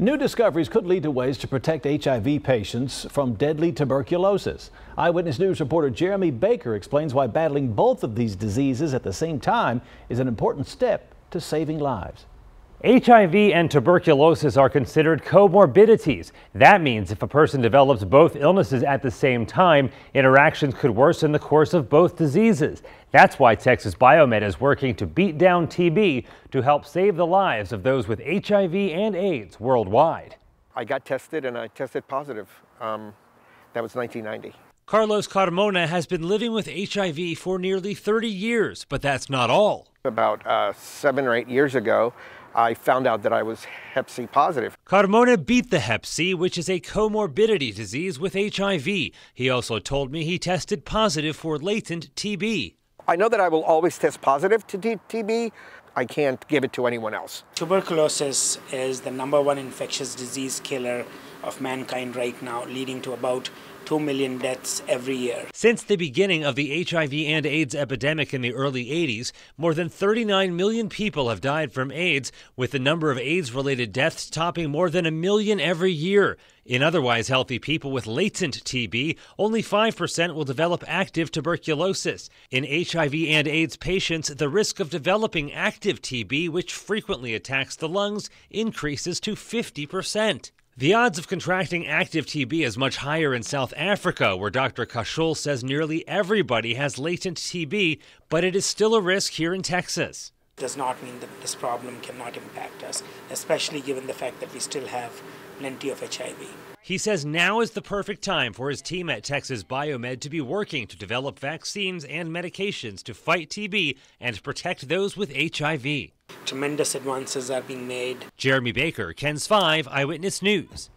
New discoveries could lead to ways to protect HIV patients from deadly tuberculosis. Eyewitness News reporter Jeremy Baker explains why battling both of these diseases at the same time is an important step to saving lives. HIV and tuberculosis are considered comorbidities. That means if a person develops both illnesses at the same time, interactions could worsen the course of both diseases. That's why Texas Biomed is working to beat down TB to help save the lives of those with HIV and AIDS worldwide. I got tested and I tested positive. That was 1990. Carlos Carmona has been living with HIV for nearly 30 years, but that's not all. About 7 or 8 years ago, I found out that I was Hep C positive. Carmona beat the Hep C, which is a comorbidity disease with HIV. He also told me he tested positive for latent TB. I know that I will always test positive to TB. I can't give it to anyone else. Tuberculosis is the #1 infectious disease killer of mankind right now, leading to about 2 million deaths every year. Since the beginning of the HIV and AIDS epidemic in the early 80s, more than 39 million people have died from AIDS, with the number of AIDS-related deaths topping more than 1 million every year. In otherwise healthy people with latent TB, only 5% will develop active tuberculosis. In HIV and AIDS patients, the risk of developing active TB, which frequently attacks the lungs, increases to 50%. The odds of contracting active TB is much higher in South Africa, where Dr. Kashul says nearly everybody has latent TB, but it is still a risk here in Texas. Does not mean that this problem cannot impact us, especially given the fact that we still have plenty of HIV. He says now is the perfect time for his team at Texas Biomed to be working to develop vaccines and medications to fight TB and protect those with HIV. Tremendous advances are being made. Jeremy Baker, KENS 5 Eyewitness News.